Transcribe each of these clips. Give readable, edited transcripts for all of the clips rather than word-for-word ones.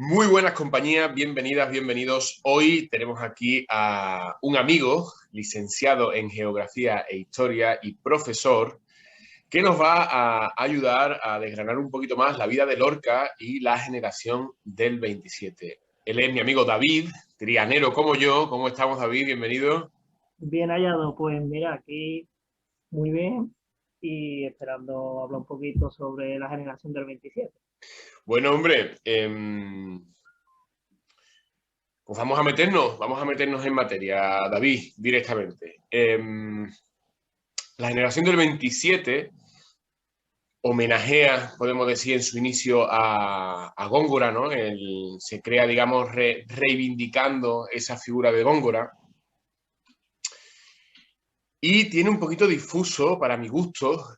Muy buenas compañías, bienvenidas, bienvenidos. Hoy tenemos aquí a un amigo, licenciado en Geografía e Historia y profesor, que nos va a ayudar a desgranar un poquito más la vida de Lorca y la generación del 27. Él es mi amigo David, trianero como yo. ¿Cómo estamos, David? Bienvenido. Bien hallado, pues mira, aquí muy bien y esperando hablar un poquito sobre la generación del 27. Bueno, hombre, pues vamos a meternos en materia, David, directamente. La generación del 27 homenajea, podemos decir, en su inicio a Góngora, ¿no? Se crea, digamos, reivindicando esa figura de Góngora. Y tiene un poquito difuso, para mi gusto,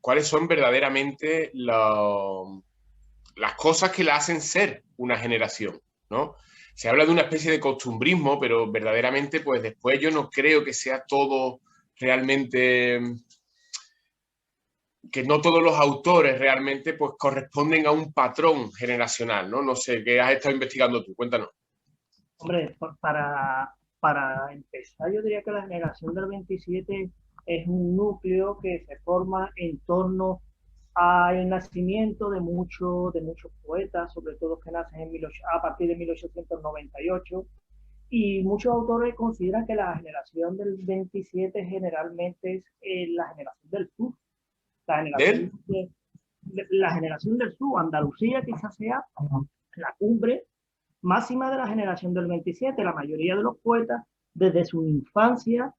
cuáles son verdaderamente las cosas que la hacen ser una generación, ¿no? Se habla de una especie de costumbrismo, pero verdaderamente, pues después yo no creo que sea todo realmente, que no todos los autores realmente pues corresponden a un patrón generacional, ¿no? No sé, ¿qué has estado investigando tú? Cuéntanos. Hombre, para empezar, yo diría que la generación del 27 es un núcleo que se forma en torno al nacimiento de muchos poetas, sobre todo que nacen a partir de 1898. Y muchos autores consideran que la generación del 27 generalmente es la generación del sur, la ¿De generación, él? la generación del sur, Andalucía quizás sea la cumbre máxima de la generación del 27. La mayoría de los poetas, desde su infancia,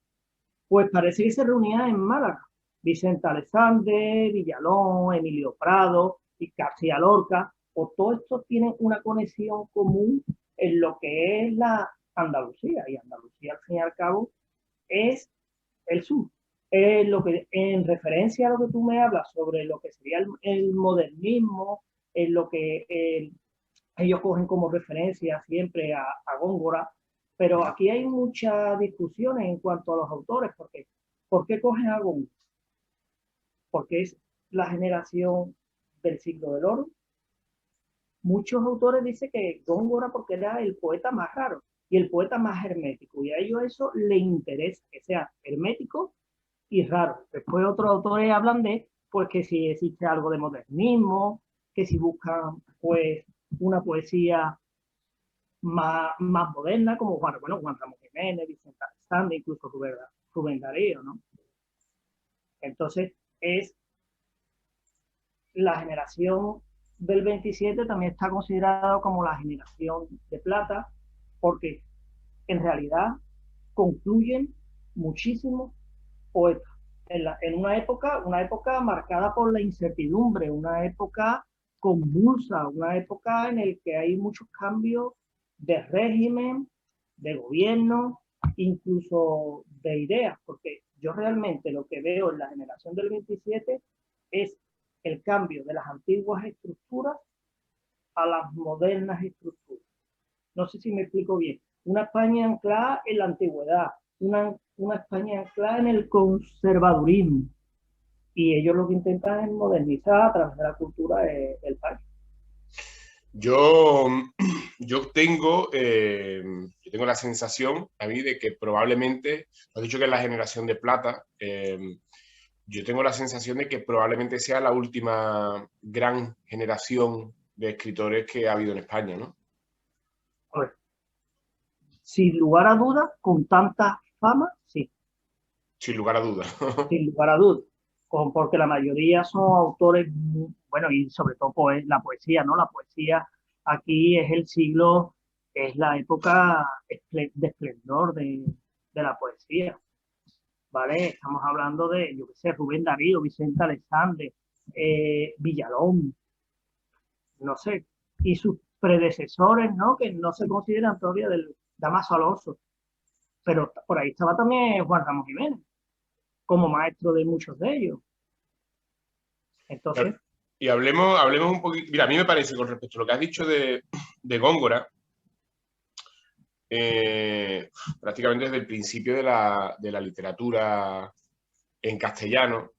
pues parece que se reunían en Málaga. Vicente Alexander, Villalón, Emilio Prado y García Lorca, o todos estos tienen una conexión común en lo que es la Andalucía. Y Andalucía, al fin y al cabo, es el sur. Lo que, en referencia a lo que tú me hablas sobre lo que sería el modernismo, en lo que ellos cogen como referencia siempre a Góngora, pero aquí hay muchas discusiones en cuanto a los autores, porque ¿por qué cogen a Góngora? Porque es la generación del siglo del oro. Muchos autores dicen que Góngora porque era el poeta más raro y el poeta más hermético, y a ellos eso le interesa, que sea hermético y raro. Después otros autores hablan de pues que si existe algo de modernismo, que si buscan pues una poesía más moderna, como Juan Ramón Jiménez, Vicente Alexander, incluso Rubén Darío, ¿no? Entonces, es la generación del 27 también está considerada como la generación de plata, porque en realidad concluyen muchísimos poetas. En una época marcada por la incertidumbre, una época convulsa, una época en la que hay muchos cambios de régimen, de gobierno, incluso de ideas, porque yo realmente lo que veo en la generación del 27 es el cambio de las antiguas estructuras a las modernas estructuras. No sé si me explico bien. Una España anclada en la antigüedad, una España anclada en el conservadurismo. Y ellos lo que intentan es modernizar a través de la cultura del país. Yo, yo tengo la sensación, a mí, de que probablemente, lo has dicho que es la generación de plata, yo tengo la sensación de que probablemente sea la última gran generación de escritores que ha habido en España, ¿no? A ver, sin lugar a dudas, con tanta fama, sí, Sin lugar a dudas. sin lugar a dudas. Porque la mayoría son autores, bueno, y sobre todo la poesía, ¿no? La poesía aquí es el siglo, es la época de esplendor de la poesía. ¿Vale? Estamos hablando de, yo qué sé, Rubén Darío, Vicente Alexander, Villalón, no sé, y sus predecesores, ¿no? Que no se consideran todavía del Damaso Alonso, pero por ahí estaba también Juan Ramón Jiménez, como maestro de muchos de ellos. Entonces, Y hablemos un poquito. Mira, a mí me parece, con respecto a lo que has dicho de Góngora, prácticamente desde el principio de la literatura en castellano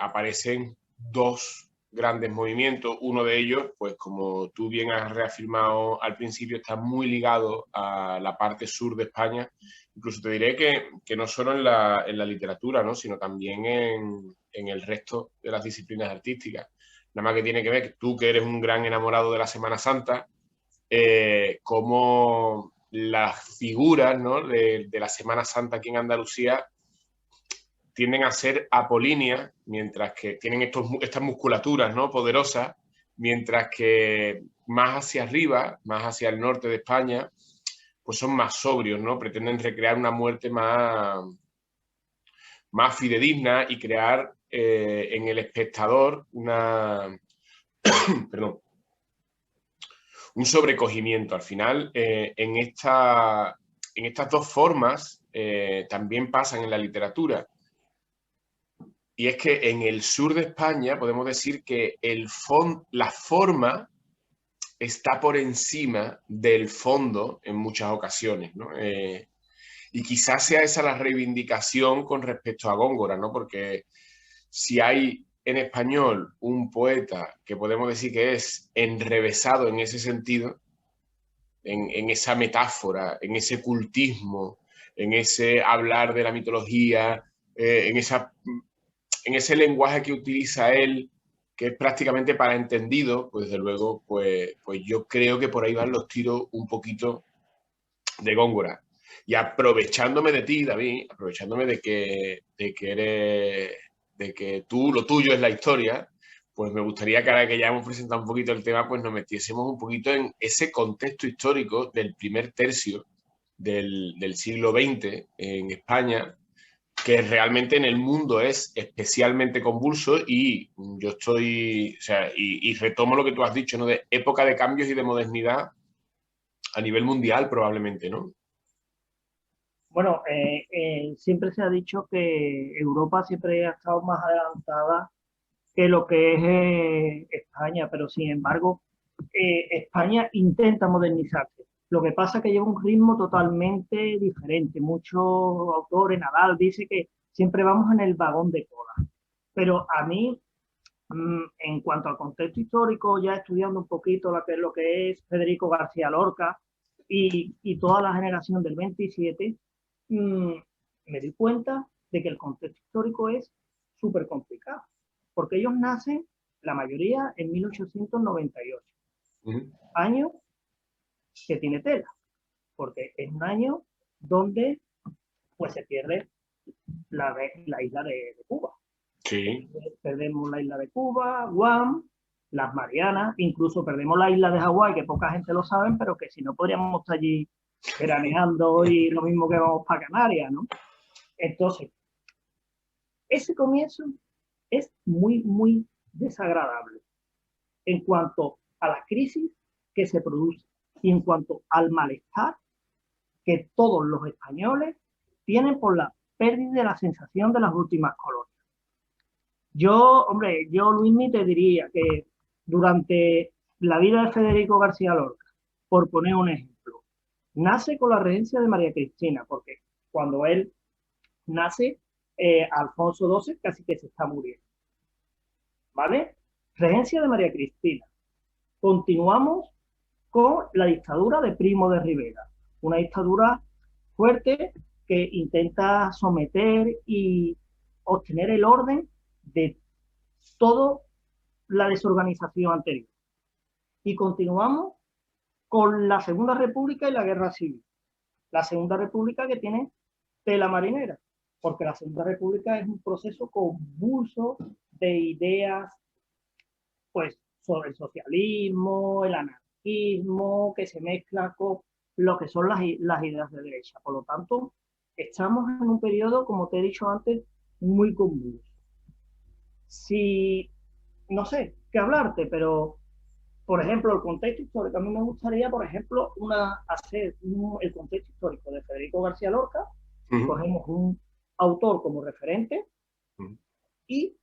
aparecen dos grandes movimientos. Uno de ellos, pues como tú bien has reafirmado al principio, está muy ligado a la parte sur de España. Incluso te diré que no solo en la literatura, ¿no? Sino también en el resto de las disciplinas artísticas. Nada más que tiene que ver que tú, que eres un gran enamorado de la Semana Santa, cómo las figuras, ¿no? de la Semana Santa aquí en Andalucía tienden a ser apolíneas, mientras que tienen estas musculaturas, ¿no? poderosas, mientras que más hacia arriba, más hacia el norte de España, pues son más sobrios, ¿no? Pretenden recrear una muerte más fidedigna y crear en el espectador perdón, un sobrecogimiento. Al final, en estas dos formas también pasan en la literatura. Y es que en el sur de España podemos decir que la forma está por encima del fondo en muchas ocasiones, ¿no? Y quizás sea esa la reivindicación con respecto a Góngora, ¿no? Porque si hay en español un poeta que podemos decir que es enrevesado en ese sentido, en esa metáfora, en ese cultismo, en ese hablar de la mitología, en ese lenguaje que utiliza él, que es prácticamente para entendido, pues desde luego, pues yo creo que por ahí van los tiros un poquito de Góngora. Y aprovechándome de ti, David, aprovechándome de que tú, lo tuyo es la historia, pues me gustaría que ahora que ya hemos presentado un poquito el tema, pues nos metiésemos un poquito en ese contexto histórico del primer tercio del siglo XX en España, que realmente en el mundo es especialmente convulso y yo estoy, o sea, y retomo lo que tú has dicho, ¿no? De época de cambios y de modernidad a nivel mundial probablemente, ¿no? Bueno, siempre se ha dicho que Europa siempre ha estado más adelantada que lo que es España, pero sin embargo, España intenta modernizarse. Lo que pasa es que lleva un ritmo totalmente diferente. Muchos autores, Nadal, dice que siempre vamos en el vagón de cola. Pero a mí, en cuanto al contexto histórico, ya estudiando un poquito lo que es Federico García Lorca y toda la generación del 27, me di cuenta de que el contexto histórico es súper complicado, porque ellos nacen, la mayoría, en 1898, año que tiene tela, porque es un año donde pues se pierde la isla de Cuba. Sí. Perdemos la isla de Cuba, Guam, las Marianas, incluso perdemos la isla de Hawái, que poca gente lo sabe, pero que si no podríamos estar allí veraneando y lo mismo que vamos para Canarias, ¿no? Entonces, ese comienzo es muy, muy desagradable en cuanto a la crisis que se produce y en cuanto al malestar que todos los españoles tienen por la pérdida de la sensación de las últimas colonias. Hombre, Luismi, te diría que durante la vida de Federico García Lorca, por poner un ejemplo, nace con la regencia de María Cristina, porque cuando él nace, Alfonso XII casi que se está muriendo. ¿Vale? Regencia de María Cristina. Continuamos con la dictadura de Primo de Rivera, una dictadura fuerte que intenta someter y obtener el orden de toda la desorganización anterior. Y continuamos con la Segunda República y la Guerra Civil. La Segunda República que tiene tela marinera, porque la Segunda República es un proceso convulso de ideas, pues, sobre el socialismo, el anarquismo, que se mezcla con lo que son las ideas de derecha. Por lo tanto, estamos en un periodo, como te he dicho antes, muy convulso. Si, no sé qué hablarte, pero, por ejemplo, el contexto histórico, a mí me gustaría, por ejemplo, hacer el contexto histórico de Federico García Lorca, cogemos un autor como referente y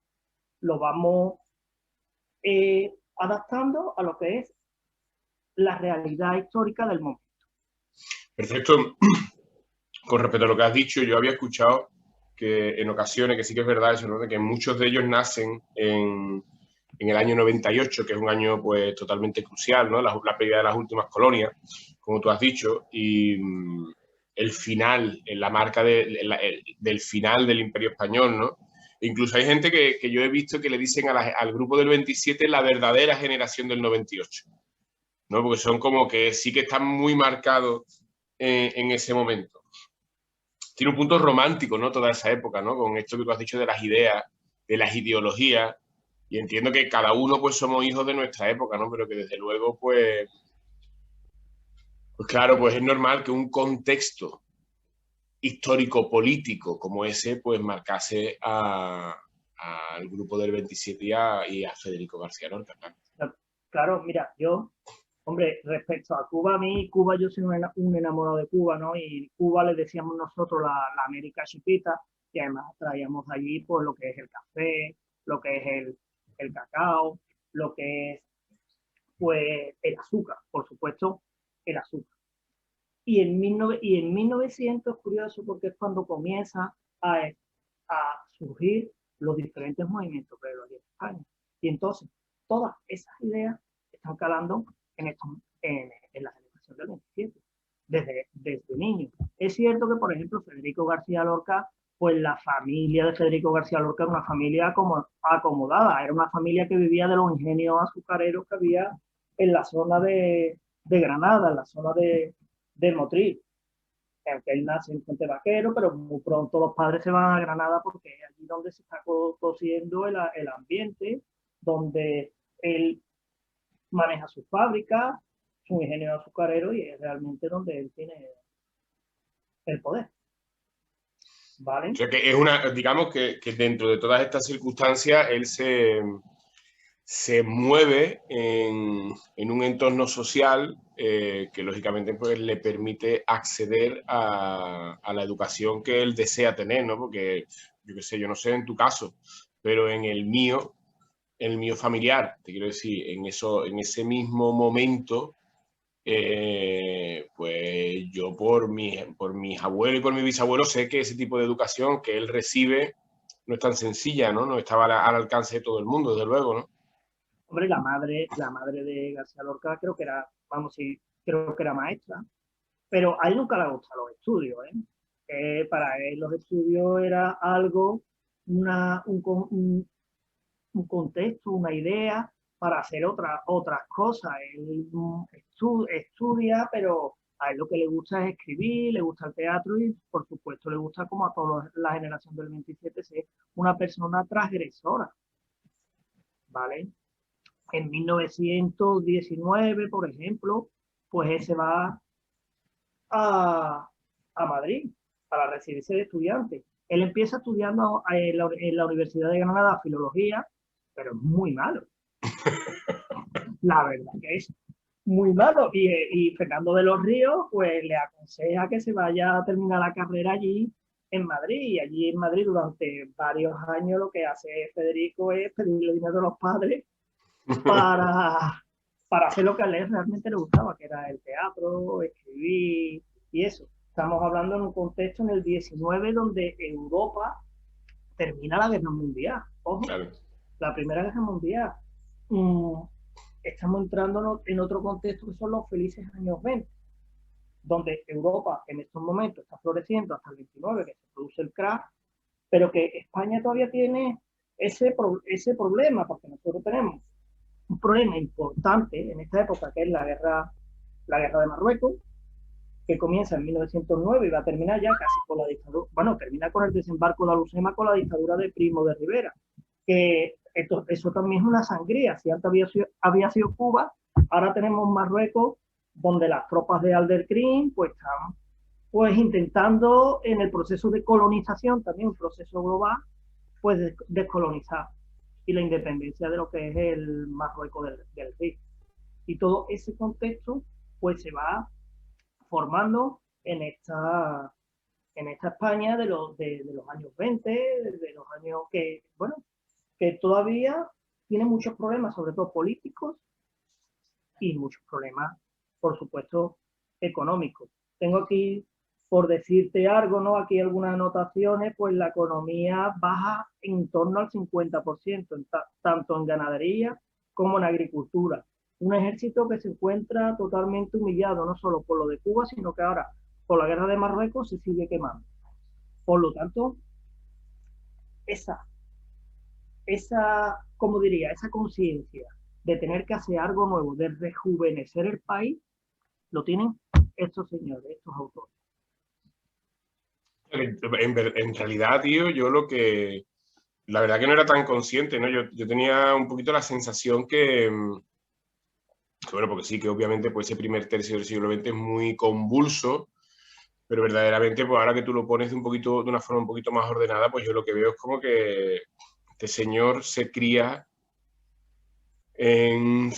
lo vamos adaptando a lo que es la realidad histórica del momento. Perfecto. Con respecto a lo que has dicho, yo había escuchado que en ocasiones, que sí que es verdad eso, ¿no? De que muchos de ellos nacen en en el año 98, que es un año pues totalmente crucial, ¿no? La pérdida de las últimas colonias, como tú has dicho, y el final, la marca del final del Imperio Español, ¿no? Incluso hay gente que yo he visto que le dicen al grupo del 27 la verdadera generación del 98, ¿no? Porque son como que sí que están muy marcados en ese momento. Tiene un punto romántico, ¿no? Toda esa época, ¿no? Con esto que tú has dicho de las ideas, de las ideologías, y entiendo que cada uno pues somos hijos de nuestra época, ¿no? Pero que desde luego pues claro, pues es normal que un contexto histórico-político como ese pues marcase al grupo del 27 y a Federico García Lorca, claro. Claro, mira, yo, hombre, respecto a Cuba, a mí, Cuba, yo soy un enamorado de Cuba, ¿no? Y Cuba le decíamos nosotros la América chiquita, y además traíamos allí, pues, lo que es el café, lo que es el cacao, lo que es, pues, el azúcar, por supuesto, el azúcar. Y en 1900 es curioso porque es cuando comienza a surgir los diferentes movimientos obreros en España. Y entonces, todas esas ideas están calando en la generación del 27, desde niño. Es cierto que, por ejemplo, Federico García Lorca, pues la familia de Federico García Lorca era una familia como acomodada, era una familia que vivía de los ingenios azucareros que había en la zona de Granada, en la zona de Motril. Aunque él nace en Puente Vaquero, pero muy pronto los padres se van a Granada porque es allí donde se está cosiendo el ambiente, donde él maneja su fábrica, su ingenio azucarero, y es realmente donde él tiene el poder. ¿Vale? O sea que es digamos que dentro de todas estas circunstancias él se mueve en un entorno social que lógicamente pues, le permite acceder a la educación que él desea tener, ¿no? Porque yo qué sé, yo no sé en tu caso, pero en el mío familiar, te quiero decir, en ese mismo momento, pues yo por mis abuelos y por mis bisabuelos sé que ese tipo de educación que él recibe no es tan sencilla, ¿no? No estaba al alcance de todo el mundo, desde luego, ¿no? Hombre, la madre de García Lorca creo que era, vamos, sí, creo que era maestra, pero a él nunca le gustaron los estudios, ¿eh? Para él los estudios era algo, un contexto, una idea para hacer otras cosas. Él estudia, pero a él lo que le gusta es escribir, le gusta el teatro y por supuesto le gusta, como a toda la generación del 27, ser una persona transgresora, ¿vale? En 1919, por ejemplo, pues él se va a Madrid para recibirse de estudiante. Él empieza estudiando en la Universidad de Granada filología, pero es muy malo. La verdad que es muy malo. Y Fernando de los Ríos, pues le aconseja que se vaya a terminar la carrera allí en Madrid. Y allí en Madrid, durante varios años, lo que hace Federico es pedirle dinero a los padres para, para hacer lo que a él realmente le gustaba, que era el teatro, escribir y eso. Estamos hablando en un contexto en el 19 donde Europa termina la guerra mundial. Ojo, Claro. la primera guerra mundial. Estamos entrando en otro contexto que son los felices años 20, donde Europa en estos momentos está floreciendo hasta el 29, que se produce el crack, pero que España todavía tiene ese problema, porque nosotros tenemos un problema importante en esta época, que es la guerra de Marruecos, que comienza en 1909 y va a terminar ya casi con la dictadura, bueno, termina con el desembarco de Alucema, con la dictadura de Primo de Rivera, que eso también es una sangría. Si antes había sido Cuba, ahora tenemos Marruecos, donde las tropas de Aldercrín pues están pues intentando en el proceso de colonización, también un proceso global, pues descolonizar y la independencia de lo que es el Marruecos del Rif. Y todo ese contexto pues se va formando en esta España de los años 20, de los años que, bueno, que todavía tiene muchos problemas, sobre todo políticos, y muchos problemas, por supuesto, económicos. Tengo aquí por decirte algo, ¿no? Aquí algunas anotaciones, pues la economía baja en torno al 50%, tanto en ganadería como en agricultura. Un ejército que se encuentra totalmente humillado, no solo por lo de Cuba, sino que ahora por la guerra de Marruecos se sigue quemando. Por lo tanto, esa, como diría, esa conciencia de tener que hacer algo nuevo, de rejuvenecer el país, lo tienen estos señores, estos autores. En realidad, tío, la verdad que no era tan consciente, ¿no? Yo tenía un poquito la sensación que, bueno, porque sí, que obviamente pues ese primer tercio del siglo XX es muy convulso, pero verdaderamente, pues ahora que tú lo pones de una forma un poquito más ordenada, pues yo lo que veo es como que este señor se cría en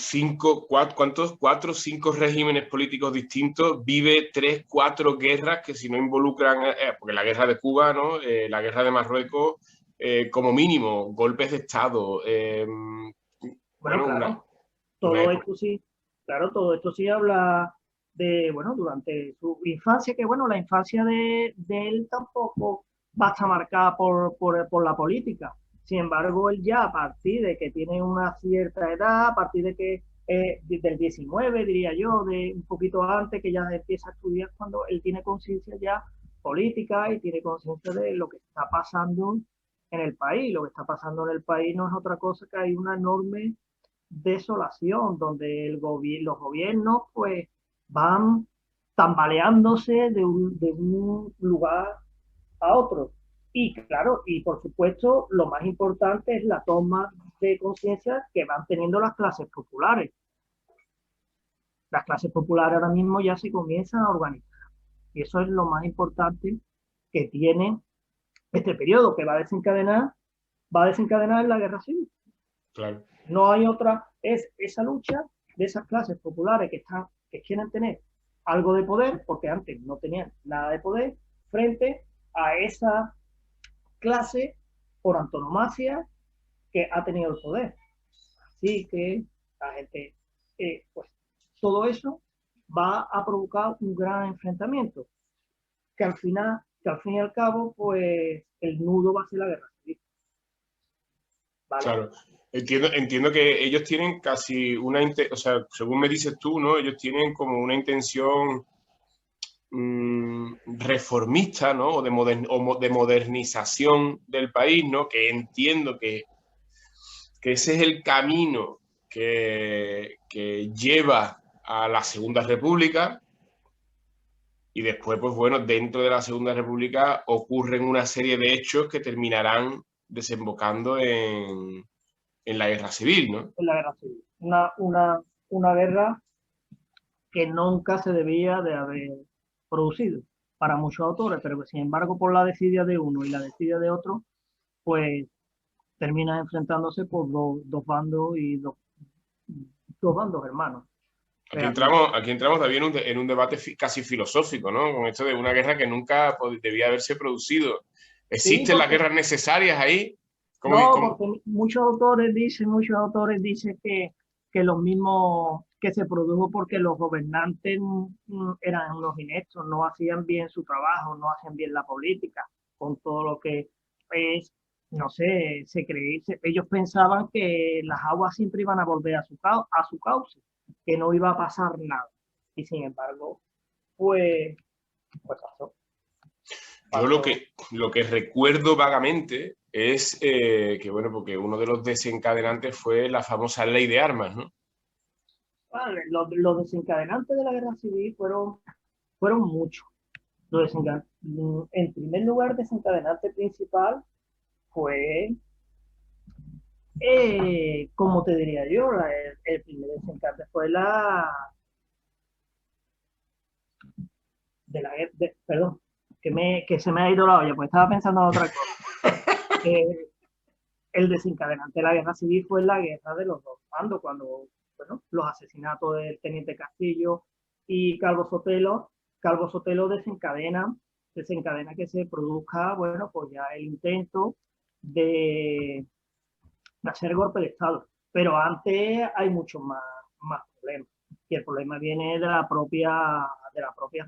¿cuántos? 4 o 5 regímenes políticos distintos, vive 3, 4 guerras que si no involucran, porque la guerra de Cuba, ¿no? La guerra de Marruecos, como mínimo, golpes de Estado, Bueno, bueno, claro, una todo época. esto sí, claro, todo esto sí habla de, bueno, durante su infancia, que bueno, la infancia de él tampoco va a estar marcada por la política. Sin embargo, él ya a partir de que tiene una cierta edad, a partir de que del 19, diría yo, de un poquito antes que ya empieza a estudiar, cuando él tiene conciencia ya política y tiene conciencia de lo que está pasando en el país. Lo que está pasando en el país no es otra cosa que hay una enorme desolación, donde los gobiernos pues van tambaleándose de un lugar a otro. Y claro, y por supuesto, lo más importante es la toma de conciencia que van teniendo las clases populares. Las clases populares ahora mismo ya se comienzan a organizar. Y eso es lo más importante que tiene este periodo, que va a desencadenar la guerra civil. Claro. No hay otra, es esa lucha de esas clases populares que quieren tener algo de poder, porque antes no tenían nada de poder, frente a esa clase por antonomasia que ha tenido el poder. Así que la gente, pues todo eso va a provocar un gran enfrentamiento, que al fin y al cabo, pues el nudo va a ser la guerra civil. ¿Vale? Claro, entiendo que ellos tienen casi o sea, según me dices tú, ¿no? Ellos tienen como una intención reformista, ¿no? De modernización del país, ¿no? Que entiendo que ese es el camino que lleva a la Segunda República. Y después, pues bueno, dentro de la Segunda República ocurren una serie de hechos que terminarán desembocando en la guerra civil, ¿no? En la guerra civil. Una guerra que nunca se debía de haber producido para muchos autores, pero que sin embargo por la desidia de uno y la desidia de otro, pues termina enfrentándose por dos bandos y dos bandos hermanos. Aquí entramos también en un debate casi filosófico, ¿no? Con esto de una guerra que nunca debía haberse producido. Sí, ¿Existen las porque guerras necesarias ahí? no, ¿Cómo? porque muchos autores dicen que los mismos que se produjo porque los gobernantes eran unos ineptos, no hacían bien su trabajo, no hacían bien la política, con todo lo que es, no sé, ellos pensaban que las aguas siempre iban a volver a su cauce, que no iba a pasar nada. Y sin embargo, pues, pues pasó, Yo pasó. lo que recuerdo vagamente es que, bueno, porque uno de los desencadenantes fue la famosa ley de armas, ¿no? Vale, los desencadenantes de la guerra civil fueron muchos. En primer lugar, desencadenante principal fue, como te diría yo, el primer desencadenante fue perdón, que se me ha ido la olla, pues estaba pensando en otra cosa. Eh, el desencadenante de la guerra civil fue la guerra de los dos bandos, cuando, bueno, los asesinatos del teniente Castillo y Calvo Sotelo desencadena que se produzca, bueno, pues ya el intento de, de hacer golpe de Estado. Pero antes hay muchos más problemas. Y el problema viene de la propia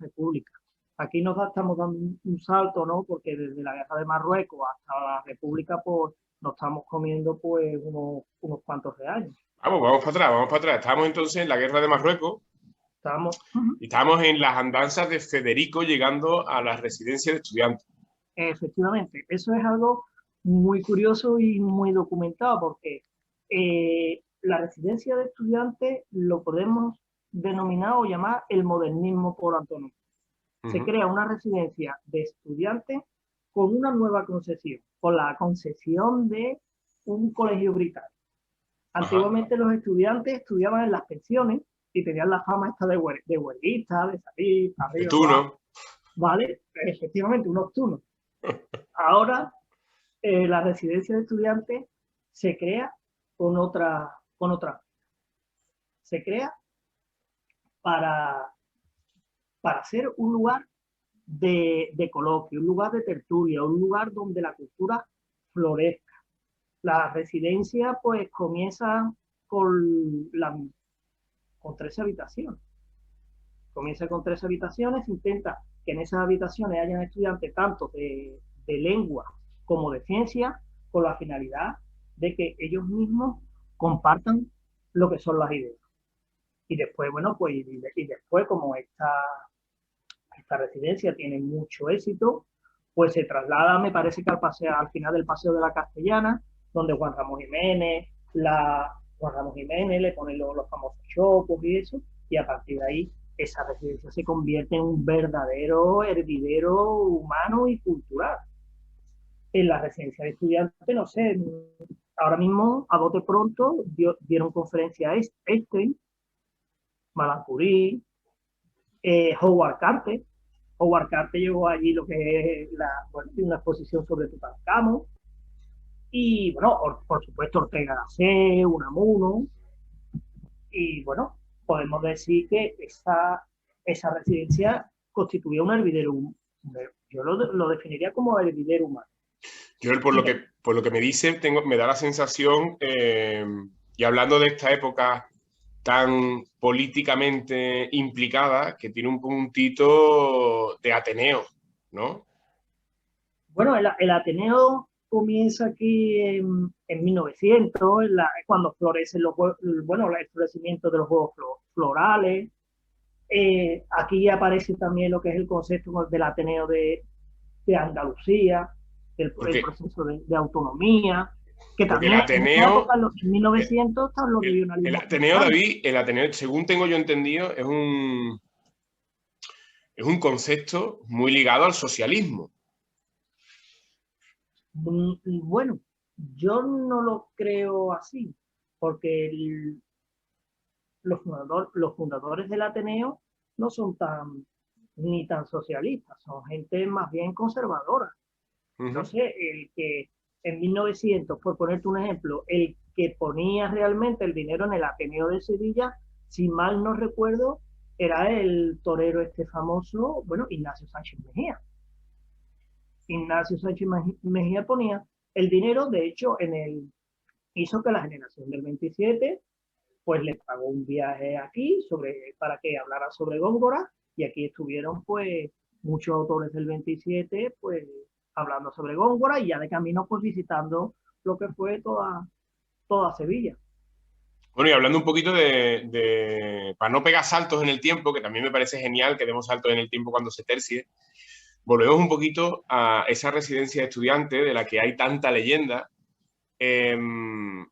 república. Aquí estamos dando un salto, ¿no? Porque desde la guerra de Marruecos hasta la República, pues nos estamos comiendo pues unos cuantos de años. Vamos para atrás, vamos para atrás. Estamos entonces en la guerra de Marruecos Estamos, y estamos en las andanzas de Federico llegando a la residencia de estudiantes. efectivamente, eso es algo muy curioso y muy documentado porque la residencia de estudiantes lo podemos denominar o llamar el modernismo por antonomasia. Se crea una residencia de estudiantes con una nueva concesión, con la concesión de un colegio británico. Antiguamente los estudiantes estudiaban en las pensiones y tenían la fama esta de huelguistas, de salir arriba, Tú, ¿no? ¿vale? Efectivamente, unos turnos. Ahora la residencia de estudiantes se crea con otra. Se crea para ser un lugar de coloquio, un lugar de tertulia, un lugar donde la cultura florezca. La residencia pues comienza con, con 13 habitaciones. Comienza con 13 habitaciones, intenta que en esas habitaciones hayan estudiantes tanto de lengua como de ciencia, con la finalidad de que ellos mismos compartan lo que son las ideas. Y después, bueno, pues y después como esta residencia tiene mucho éxito, pues se traslada, me parece que al final del Paseo de la Castellana, donde Juan Ramón Jiménez le pone los famosos chopos y eso, y a partir de ahí esa residencia se convierte en un verdadero hervidero humano y cultural. En la residencia de estudiantes, no sé, ahora mismo, a bote pronto, dieron conferencia a Einstein, Marie Curie, Howard Carter. Howard Carter llegó allí lo que es una exposición sobre Tutankamón. Y bueno, por supuesto Ortega Gasset, Unamuno. Y bueno, podemos decir que esa residencia constituía un hervidero humano. Yo lo definiría como hervidero humano. Yo, por lo que me dice, me da la sensación, y hablando de esta época tan políticamente implicada, que tiene un puntito de Ateneo, ¿no? Bueno, el Ateneo comienza aquí en 1900, cuando florecen el florecimiento de los juegos florales. Aquí aparece también lo que es el concepto del Ateneo de Andalucía, el proceso de autonomía, que también el Ateneo, en esa época, en 1900, está lo regionalismo. El Ateneo, David, el Ateneo, según tengo yo entendido, es un concepto muy ligado al socialismo. Bueno, yo no lo creo así, porque los fundadores del Ateneo no son ni tan socialistas, son gente más bien conservadora. No sé, el que en 1900, por ponerte un ejemplo, el que ponía realmente el dinero en el Ateneo de Sevilla, si mal no recuerdo, era el torero este famoso, bueno, Ignacio Sánchez Mejía. Ignacio Sánchez Mejía ponía el dinero, de hecho, hizo que la generación del 27 pues le pagó un viaje aquí para que hablara sobre Góngora, y aquí estuvieron pues muchos autores del 27 pues hablando sobre Góngora, y ya de camino pues visitando lo que fue toda Sevilla. Bueno, y hablando un poquito para no pegar saltos en el tiempo, que también me parece genial que demos saltos en el tiempo cuando se tercie, volvemos un poquito a esa residencia de estudiantes de la que hay tanta leyenda, en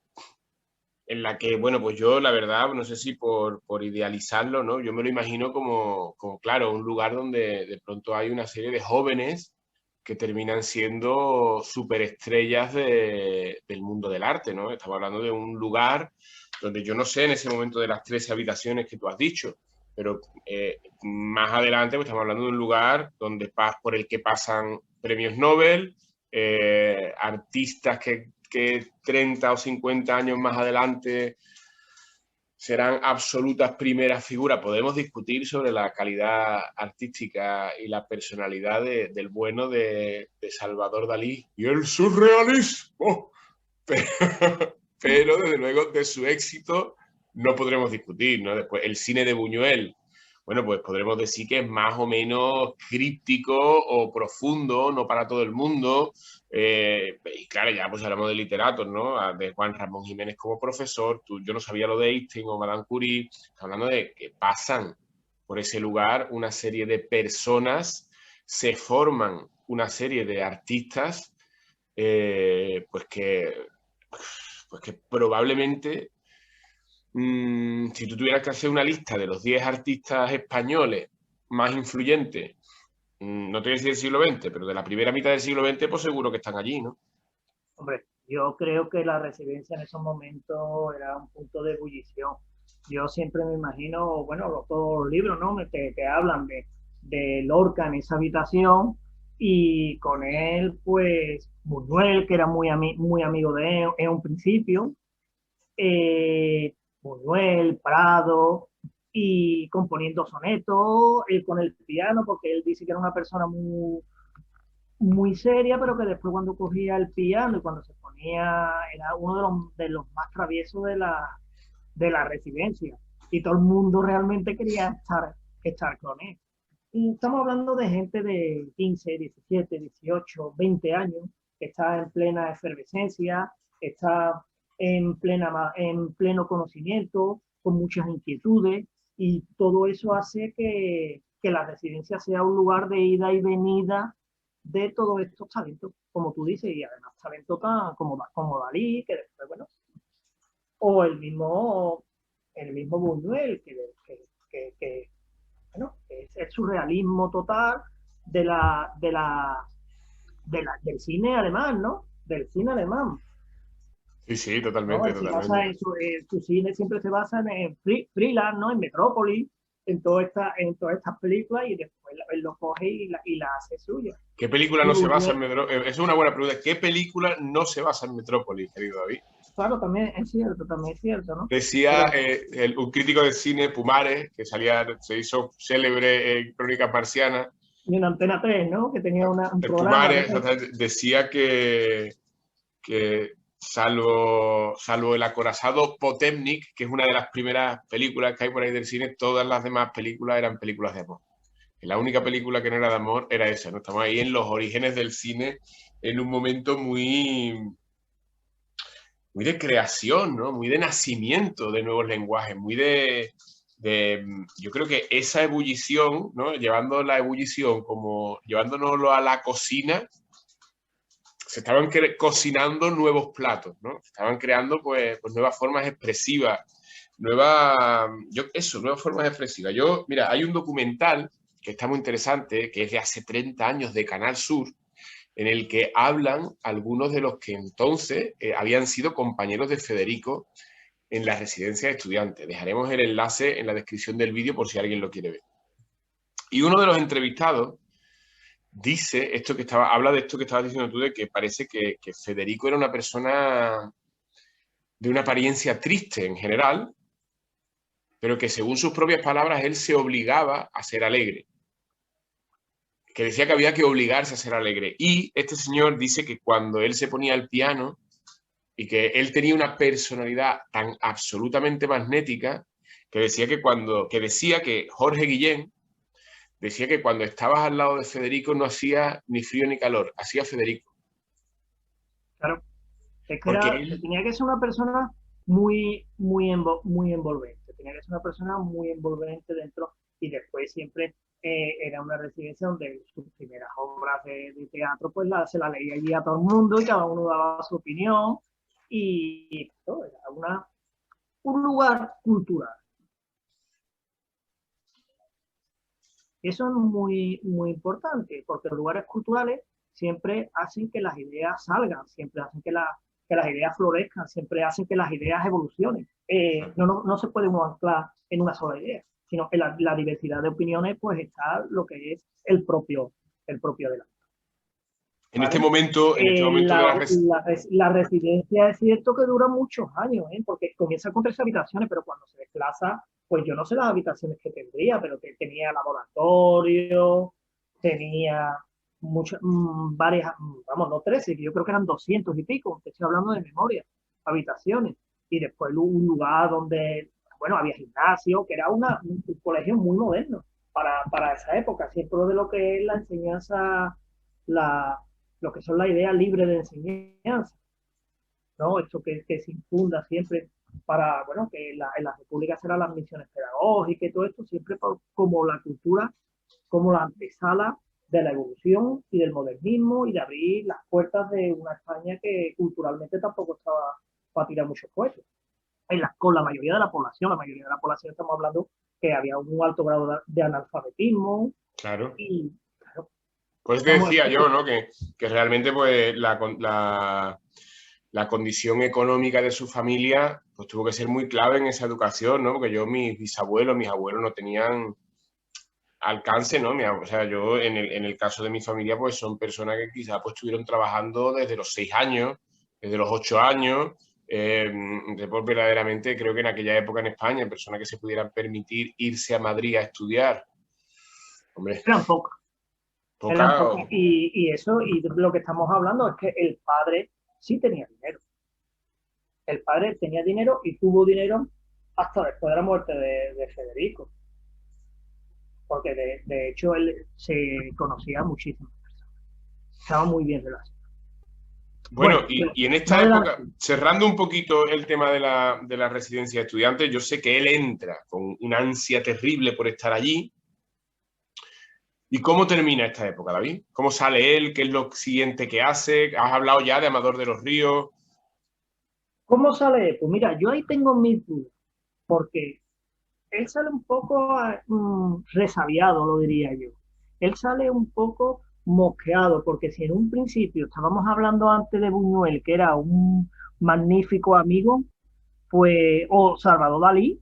la que, bueno, pues yo la verdad, no sé si por idealizarlo, ¿no? Yo me lo imagino como, claro, un lugar donde de pronto hay una serie de jóvenes que terminan siendo superestrellas del mundo del arte, ¿no? Estamos hablando de un lugar donde yo no sé en ese momento de las 13 habitaciones que tú has dicho, pero más adelante pues estamos hablando de un lugar por el que pasan premios Nobel, artistas que 30 o 50 años más adelante serán absolutas primeras figuras. Podemos discutir sobre la calidad artística y la personalidad del bueno de Salvador Dalí y el surrealismo, pero desde luego de su éxito no podremos discutir, ¿no? Después el cine de Buñuel bueno, pues podremos decir que es más o menos críptico o profundo, no para todo el mundo. Y claro, ya pues hablamos de literatos, ¿no? De Juan Ramón Jiménez como profesor. Yo no sabía lo de Einstein o Madame Curie. Está hablando de que pasan por ese lugar una serie de personas, se forman una serie de artistas, pues que probablemente si tú tuvieras que hacer una lista de los 10 artistas españoles más influyentes, no te voy a decir del siglo XX, pero de la primera mitad del siglo XX, pues seguro que están allí, ¿no? Hombre, yo creo que la residencia en esos momentos era un punto de ebullición. Yo siempre me imagino, bueno, todos los libros, ¿no? Que hablan de Lorca en esa habitación y con él, pues, Buñuel, que era muy amigo de él en un principio, Buñuel, Prado, y componiendo sonetos, él con el piano, porque él dice que era una persona muy seria, pero que después cuando cogía el piano y cuando se ponía, era uno de los más traviesos de la residencia. Y todo el mundo realmente quería estar con él. Y estamos hablando de gente de 15, 17, 18, 20 años, que está en plena efervescencia, está en pleno conocimiento, con muchas inquietudes, y todo eso hace que la residencia sea un lugar de ida y venida de todos estos talentos, como tú dices, y además talentos como Dalí, que después, bueno, o el mismo Buñuel, que bueno, es el surrealismo total de del cine alemán, ¿no? Del cine alemán, Sí, sí, ¿no? totalmente, Él se basa totalmente. su cine siempre se basa en Freeland, ¿no? En Metrópolis, en todas estas películas, y después él lo coge y la hace suya. ¿Qué película Y no se basa en Buñuel, Metrópolis? Es una buena pregunta. ¿Qué película no se basa en Metrópolis, querido David? claro, también es cierto, ¿no? Decía Pero un crítico de cine, Pumares, que se hizo célebre en Crónicas Marcianas. y en Antena 3, ¿no? Que tenía un El programa de... Pumares decía que salvo El acorazado Potemnik, que es una de las primeras películas que hay por ahí del cine, todas las demás películas eran películas de amor. La única película que no era de amor era esa, ¿no? Estamos ahí en los orígenes del cine, en un momento muy de creación, ¿no? Muy de nacimiento de nuevos lenguajes, yo creo que esa ebullición, ¿no? Llevando la ebullición como llevándonoslo a la cocina, se estaban cocinando nuevos platos, ¿no? Se estaban creando pues nuevas formas expresivas, nuevas formas expresivas. Mira, hay un documental que está muy interesante, que es de hace 30 años de Canal Sur, en el que hablan algunos de los que entonces habían sido compañeros de Federico en la residencia de estudiantes. Dejaremos el enlace en la descripción del vídeo por si alguien lo quiere ver. Y uno de los entrevistados habla de esto que estabas diciendo tú, de que parece que Federico era una persona de una apariencia triste en general, pero que según sus propias palabras él se obligaba a ser alegre, que decía que había que obligarse a ser alegre. Y este señor dice que cuando él se ponía al piano y que él tenía una personalidad tan absolutamente magnética que decía que Jorge Guillén decía que cuando estabas al lado de Federico no hacía ni frío ni calor, hacía Federico. claro, es que Porque él, tenía que ser una persona muy envolvente, tenía que ser una persona muy envolvente dentro, y después siempre era una residencia donde sus primeras obras de teatro pues se la leía allí a todo el mundo y cada uno daba su opinión, y ¿no? Era un lugar cultural. Eso es muy importante, porque los lugares culturales siempre hacen que las ideas salgan, siempre hacen que las ideas florezcan, siempre hacen que las ideas evolucionen. No se puede uno anclar en una sola idea, sino que la diversidad de opiniones, pues está lo que es el propio de la, ¿vale? en este momento de La residencia es cierto que dura muchos años, ¿eh? Porque comienza con 3 habitaciones, pero cuando se desplaza, pues yo no sé las habitaciones que tendría, pero que tenía laboratorio, tenía varias, vamos, no 13, que yo creo que eran 200 y pico, te estoy hablando de memoria, habitaciones, y después un lugar donde, bueno, había gimnasio, que era un colegio muy moderno para esa época, siempre de lo que es la enseñanza, la, lo que son las ideas libres de enseñanza, ¿no? Esto que se infunda siempre para, bueno, que en la República serán las misiones pedagógicas y todo esto, siempre como la cultura, como la antesala de la evolución y del modernismo y de abrir las puertas de una España que culturalmente tampoco estaba para tirar muchos cohetes. Con la mayoría de la población estamos hablando que había un alto grado de analfabetismo Claro. y, claro, Pues te estamos decía yo, ¿no? Que realmente pues la condición económica de su familia pues tuvo que ser muy clave en esa educación, ¿no? Porque yo, mis bisabuelos, mis abuelos no tenían alcance, ¿no? O sea, yo en el caso de mi familia pues son personas que quizás pues estuvieron trabajando desde los 6 años, desde los 8 años. Pues verdaderamente creo que en aquella época en España, personas que se pudieran permitir irse a Madrid a estudiar, hombre, eran pocas, poca. eran pocas. Y eso, y lo que estamos hablando es que el padre sí tenía dinero. El padre tenía dinero y tuvo dinero hasta después de la muerte de Federico, porque de hecho él se conocía muchísimo, estaba muy bien relacionado. Bueno, Bueno, y en esta más época, adelante, cerrando un poquito el tema de la residencia de estudiantes, yo sé que él entra con una ansia terrible por estar allí. ¿Y cómo termina esta época, David? ¿Cómo sale él? ¿Qué es lo siguiente que hace? ¿Has hablado ya de Amador de los Ríos? ¿cómo sale? Pues mira, yo ahí tengo mis dudas, porque él sale un poco resabiado, lo diría yo. Él sale un poco mosqueado, porque si en un principio estábamos hablando antes de Buñuel, que era un magnífico amigo, pues, o Salvador Dalí,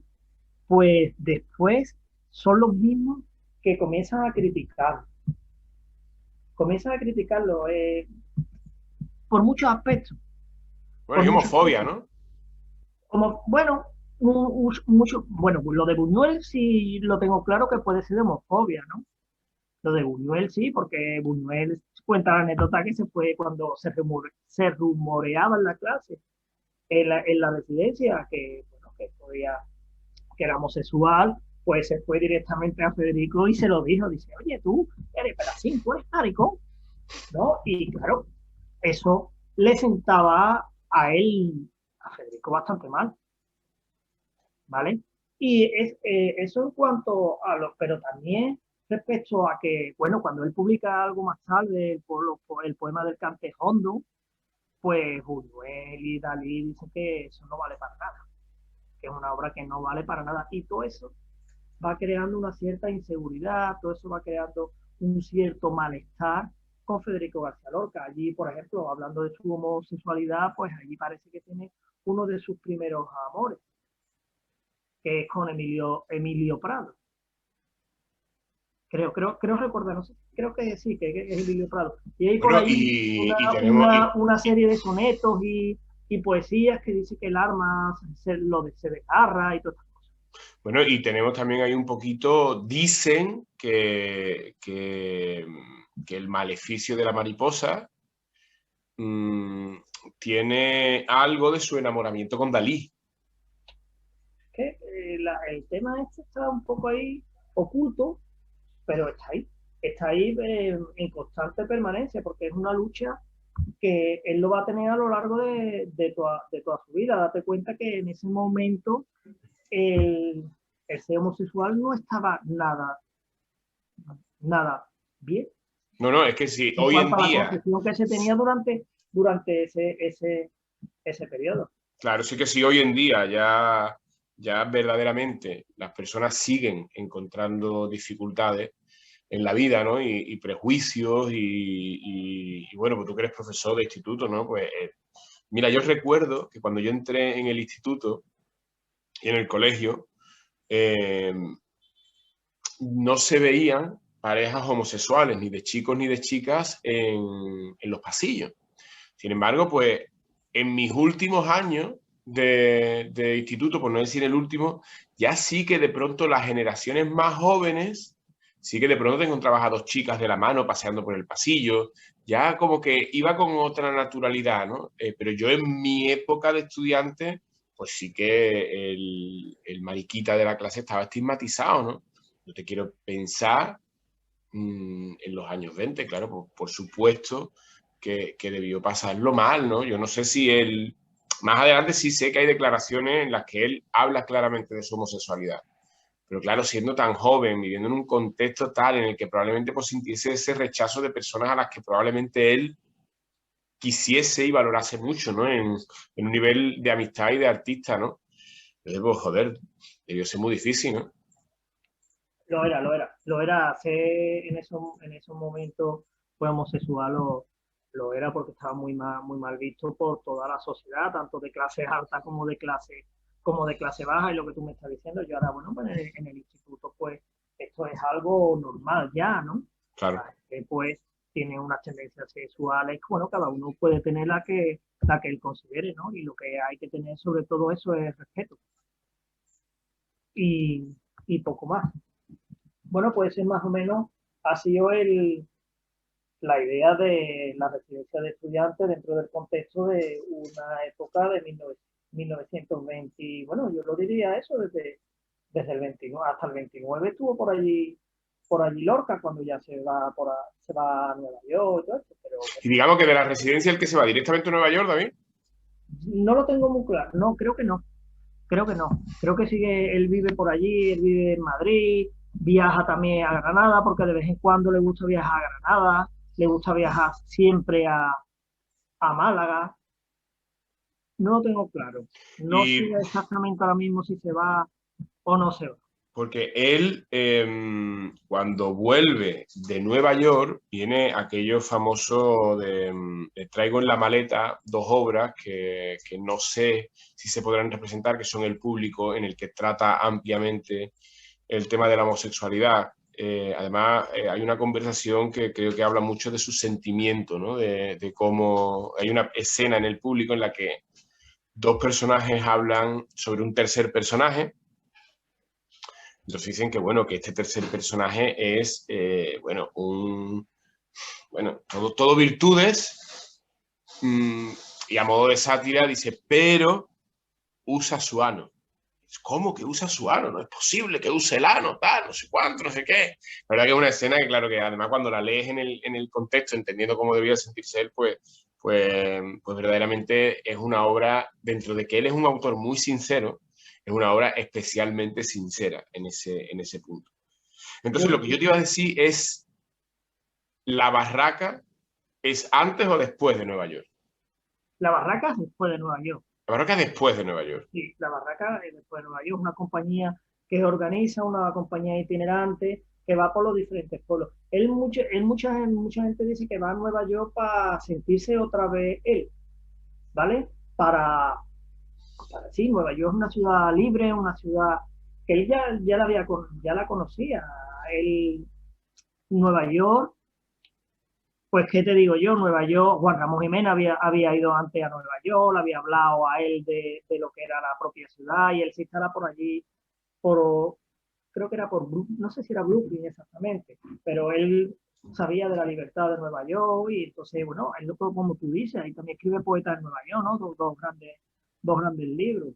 pues después son los mismos que comienzan a criticarlo por muchos aspectos, Bueno, por y muchos homofobia, aspectos. ¿no? Como, bueno, mucho, bueno, lo de Buñuel sí lo tengo claro que puede ser de homofobia, ¿no? Lo de Buñuel sí, porque Buñuel cuenta la anécdota que se fue cuando se rumoreaba en la clase, en la residencia, que, bueno, que era homosexual, pues se fue directamente a Federico y se lo dijo, dice, oye, tú eres así, tú eres maricón, ¿no? Y claro, eso le sentaba a él, a Federico, bastante mal, ¿vale? Y eso en cuanto a los, pero también respecto a que, bueno, cuando él publica algo más tarde, el poema del Cantejondo, pues Buñuel y Dalí dicen que eso no vale para nada, que es una obra que no vale para nada. Y todo eso va creando una cierta inseguridad, todo eso va creando un cierto malestar con Federico García Lorca. Allí, por ejemplo, hablando de su homosexualidad, pues allí parece que tiene uno de sus primeros amores, que es con Emilio Prado. Creo recordar, no sé, creo que sí, que es Emilio Prado. Y hay por Bueno, ahí y tenemos. una serie de sonetos y poesías que dice que el arma se desgarra y todo. Bueno, y tenemos también ahí un poquito, dicen que el maleficio de la mariposa mmm, tiene algo de su enamoramiento con Dalí. Que el tema este está un poco ahí oculto, pero está ahí en constante permanencia, porque es una lucha que él lo va a tener a lo largo de toda su vida. Date cuenta que en ese momento el, el ser homosexual no estaba nada bien No, no, es que si en hoy en cuanto a la día, concepción que se tenía durante ese periodo. claro, sí que si hoy en día ya verdaderamente las personas siguen encontrando dificultades en la vida, ¿no? Y prejuicios y bueno, pues tú que eres profesor de instituto, ¿no? Pues mira, yo recuerdo que cuando yo entré en el instituto y en el colegio, eh, no se veían parejas homosexuales, ni de chicos ni de chicas en los pasillos. Sin embargo, pues en mis últimos años de instituto, por no decir el último, ya sí que de pronto las generaciones más jóvenes, sí que de pronto te encontrabas a dos chicas de la mano paseando por el pasillo, ya como que iba con otra naturalidad, ¿no? Pero yo en mi época de estudiante, pues sí que el mariquita de la clase estaba estigmatizado, ¿no? Yo te quiero pensar en los años 20, claro, por supuesto que debió pasarlo mal, ¿no? Yo no sé si él, más adelante sí sé que hay declaraciones en las que él habla claramente de su homosexualidad, pero claro, siendo tan joven, viviendo en un contexto tal en el que probablemente pues sintiese ese rechazo de personas a las que probablemente él quisiese y valorase mucho, ¿no? En un nivel de amistad y de artista, ¿no? Entonces, pues, joder, debió ser muy difícil, ¿no? Lo era. Ser en esos momentos fue homosexual, lo era porque estaba muy mal visto por toda la sociedad, tanto de clase alta como de clase baja, y lo que tú me estás diciendo, yo ahora, bueno, pues en el instituto, pues, esto es algo normal ya, ¿no? Claro. La gente, pues, tiene unas tendencias sexuales, bueno, cada uno puede tener la que él considere, ¿no? Y lo que hay que tener sobre todo eso es respeto y, y poco más. Bueno, puede ser más o menos, ha sido la idea de la residencia de estudiantes dentro del contexto de una época de 1920. Bueno, yo lo diría eso, desde el 29 hasta el 29 estuvo por allí Lorca, cuando ya se va a Nueva York y todo eso, pero Y digamos que de la residencia el que se va directamente a Nueva York, David. no lo tengo muy claro. No, creo que no. Creo que no. Creo que sigue, él vive por allí, él vive en Madrid, viaja también a Granada, porque de vez en cuando le gusta viajar a Granada, le gusta viajar siempre a Málaga. No lo tengo claro. No sé Y exactamente ahora mismo si se va o no se va. porque él, cuando vuelve de Nueva York, viene aquello famoso de traigo en la maleta dos obras que no sé si se podrán representar, que son El Público, en el que trata ampliamente el tema de la homosexualidad. Además, hay una conversación que creo que habla mucho de su sentimiento, ¿no? De cómo hay una escena en El Público en la que dos personajes hablan sobre un tercer personaje. Entonces dicen que, bueno, que este tercer personaje es, todo virtudes, mmm, y a modo de sátira dice, pero usa su ano. ¿Cómo que usa su ano? No es posible que use el ano, tal, no sé cuánto, no sé qué. La verdad que es una escena que, claro, que además cuando la lees en el contexto, entendiendo cómo debía sentirse él, pues verdaderamente es una obra, dentro de que él es un autor muy sincero, es una obra especialmente sincera en ese punto. Entonces, Yo, lo que yo te iba a decir es, ¿la barraca es antes o después de Nueva York? la Barraca después de Nueva York. La barraca es después de Nueva York. Sí, la Barraca después de Nueva York, una compañía que organiza, una compañía itinerante que va por los diferentes pueblos. Mucha gente dice que va a Nueva York para sentirse otra vez él, ¿vale? Sí, Nueva York es una ciudad libre, una ciudad que él ya la conocía. Él, Nueva York, pues, ¿qué te digo yo? Nueva York, Juan Ramón Jiménez había ido antes a Nueva York, le había hablado a él de lo que era la propia ciudad, y él se instala por allí, por, creo que era no sé si era Brooklyn exactamente, pero él sabía de la libertad de Nueva York, y entonces, bueno, él, como tú dices, ahí también escribe poetas en Nueva York, ¿no? Dos grandes libros.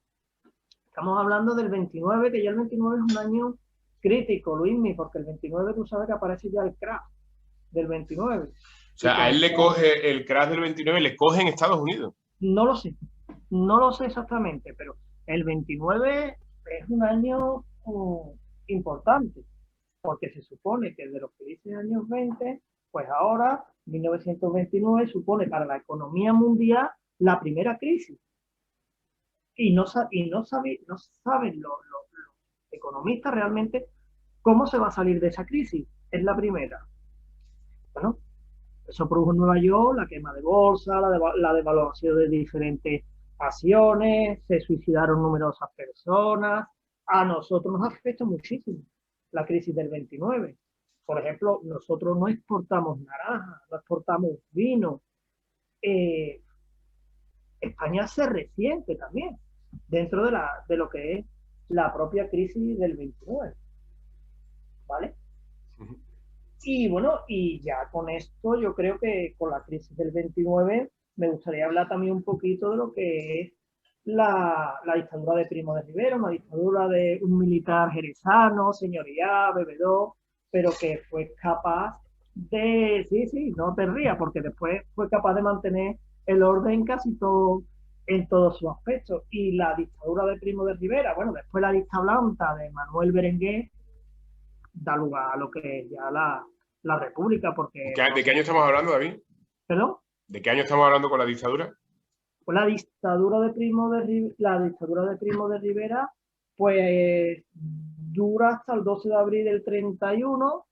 Estamos hablando del 29, que ya el 29 es un año crítico, Luismi, porque el 29 tú sabes que aparece ya el crash del 29. O Y sea, a con él el le crash, coge el crash del 29, le coge en Estados Unidos. no lo sé, no lo sé exactamente, pero el 29 es un año importante, porque se supone que de los felices años 20, pues ahora, 1929, supone para la economía mundial la primera crisis. Y no saben los economistas realmente cómo se va a salir de esa crisis. Es la primera. Bueno, eso produjo en Nueva York la quema de bolsa, la devaluación de diferentes acciones, se suicidaron numerosas personas. A nosotros nos afecta muchísimo la crisis del 29. Por ejemplo, nosotros no exportamos naranja, no exportamos vino. Eh, España se resiente también dentro de lo que es la propia crisis del 29, ¿vale? Y bueno, y ya con esto yo creo que con la crisis del 29 me gustaría hablar también un poquito de lo que es la dictadura de Primo de Rivera, una dictadura de un militar jerezano, señorial, bebedor, pero que fue capaz de, sí, no te rías, porque después fue capaz de mantener el orden casi todo, en todos sus aspectos. Y la dictadura de Primo de Rivera, bueno, después la lista blanca de Manuel Berenguer, da lugar a lo que es ya la República, porque... ¿De qué año estamos hablando, David? ¿Perdón? ¿De qué año estamos hablando con la dictadura? Pues la dictadura de Primo de Rivera, pues dura hasta el 12 de abril del 31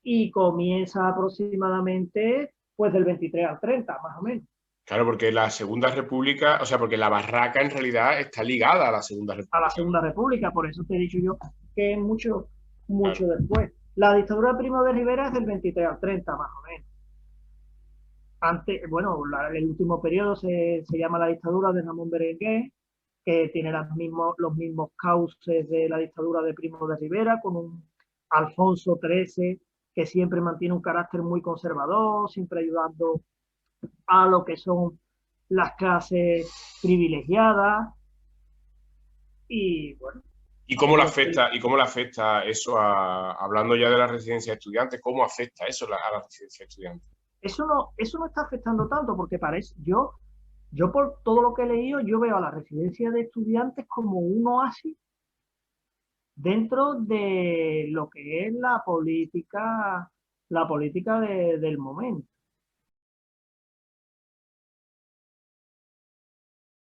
y comienza aproximadamente pues del 23 al 30, más o menos. Claro, porque la Segunda República, o sea, porque la barraca en realidad está ligada a la Segunda A la República. Segunda República, por eso te he dicho yo que es mucho Claro. después. La dictadura de Primo de Rivera es del 23 al 30, más o menos. Antes, bueno, el último periodo se llama la dictadura de Ramón Berenguer, que tiene los mismos cauces de la dictadura de Primo de Rivera, con un Alfonso XIII que siempre mantiene un carácter muy conservador, siempre ayudando a lo que son las clases privilegiadas. Y bueno, ¿Y cómo le afecta eso hablando ya de la residencia de estudiantes, cómo afecta eso a la residencia de estudiantes? eso no está afectando tanto, porque parece, yo por todo lo que he leído, yo veo a la residencia de estudiantes como un oasis dentro de lo que es la política del momento.